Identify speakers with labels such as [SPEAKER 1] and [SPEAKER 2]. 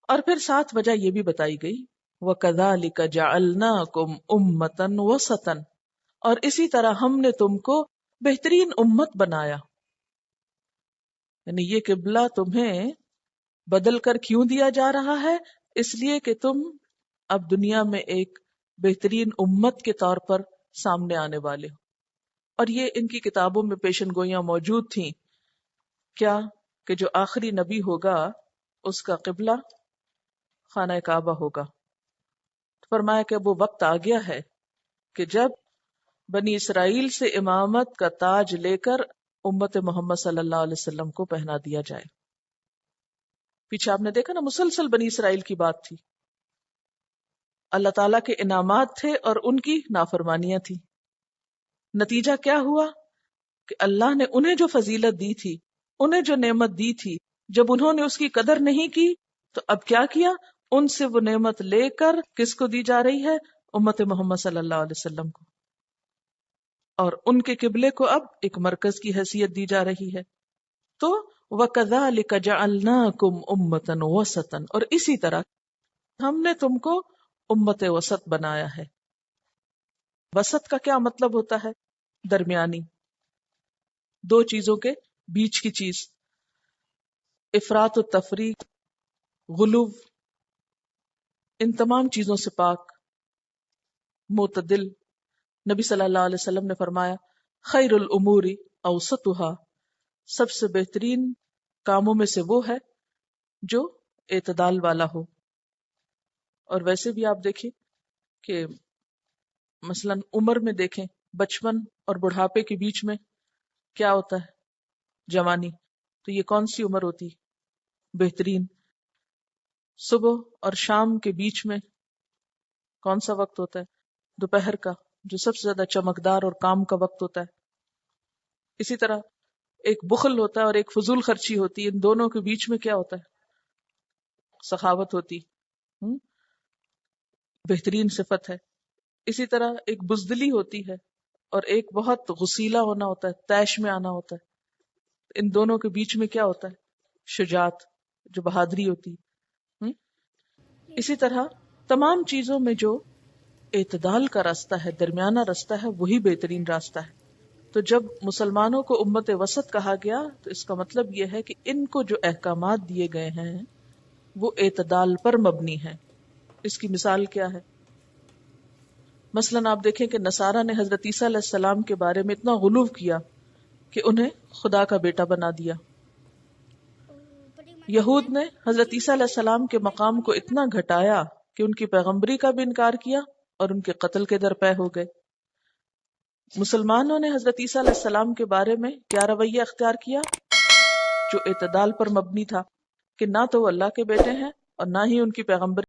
[SPEAKER 1] اور پھر ساتھ وجہ یہ بھی بتائی گئی وَكَذَلِكَ جَعَلْنَاكُمْ أُمَّةً وَسَطًا، اور اسی طرح ہم نے تم کو بہترین امت بنایا. یعنی یہ قبلہ تمہیں بدل کر کیوں دیا جا رہا ہے؟ اس لیے کہ تم اب دنیا میں ایک بہترین امت کے طور پر سامنے آنے والے ہو. اور یہ ان کی کتابوں میں پیشن گوئیاں موجود تھیں کیا کہ جو آخری نبی ہوگا اس کا قبلہ خانہ کعبہ ہوگا. فرمایا کہ وہ وقت آ گیا ہے کہ جب بنی اسرائیل سے امامت کا تاج لے کر امت محمد صلی اللہ علیہ وسلم کو پہنا دیا جائے. پیچھے آپ نے دیکھا نا، مسلسل بنی اسرائیل کی بات تھی. اللہ تعالیٰ کے انعامات تھے اور ان کی نافرمانیاں تھی. نتیجہ کیا ہوا کہ اللہ نے انہیں جو فضیلت دی تھی، انہیں جو نعمت دی تھی، جب انہوں نے اس کی قدر نہیں کی تو اب کیا کیا؟ ان سے وہ نعمت لے کر کس کو دی جا رہی ہے؟ امت محمد صلی اللہ علیہ وسلم کو. اور ان کے قبلے کو اب ایک مرکز کی حیثیت دی جا رہی ہے. تو وَكَذَلِكَ جَعَلْنَاكُمْ أُمَّةً وَسَطًا، اور اسی طرح ہم نے تم کو امت وسط بنایا ہے. وسط کا کیا مطلب ہوتا ہے؟ درمیانی، دو چیزوں کے بیچ کی چیز. افراط و تفریق، غلو، ان تمام چیزوں سے پاک، معتدل. نبی صلی اللہ علیہ وسلم نے فرمایا خیر الامور اوسطها، سب سے بہترین کاموں میں سے وہ ہے جو اعتدال والا ہو. اور ویسے بھی آپ دیکھیں کہ مثلا عمر میں دیکھیں، بچپن اور بڑھاپے کے بیچ میں کیا ہوتا ہے؟ جوانی. تو یہ کون سی عمر ہوتی؟ بہترین. صبح اور شام کے بیچ میں کون سا وقت ہوتا ہے؟ دوپہر کا، جو سب سے زیادہ چمکدار اور کام کا وقت ہوتا ہے. اسی طرح ایک بخل ہوتا ہے اور ایک فضول خرچی ہوتی ہے، ان دونوں کے بیچ میں کیا ہوتا ہے؟ سخاوت ہوتی. بہترین صفت ہے. اسی طرح ایک بزدلی ہوتی ہے اور ایک بہت غسیلا ہونا ہوتا ہے، طیش میں آنا ہوتا ہے. ان دونوں کے بیچ میں کیا ہوتا ہے؟ شجاعت، جو بہادری ہوتی ہے. اسی طرح تمام چیزوں میں جو اعتدال کا راستہ ہے، درمیانہ راستہ ہے، وہی بہترین راستہ ہے. تو جب مسلمانوں کو امت وسط کہا گیا تو اس کا مطلب یہ ہے کہ ان کو جو احکامات دیے گئے ہیں وہ اعتدال پر مبنی ہیں. اس کی مثال کیا ہے؟ مثلا آپ دیکھیں کہ نصارہ نے حضرت عیسیٰ علیہ السلام کے بارے میں اتنا غلو کیا کہ انہیں خدا کا بیٹا بنا دیا. یہود نے حضرت عیسیٰ علیہ السلام کے مقام کو اتنا گھٹایا کہ ان کی پیغمبری کا بھی انکار کیا اور ان کے قتل کے درپے ہو گئے. مسلمانوں نے حضرت عیسیٰ علیہ السلام کے بارے میں کیا رویہ اختیار کیا؟ جو اعتدال پر مبنی تھا، کہ نہ تو وہ اللہ کے بیٹے ہیں اور نہ ہی ان کی پیغمبری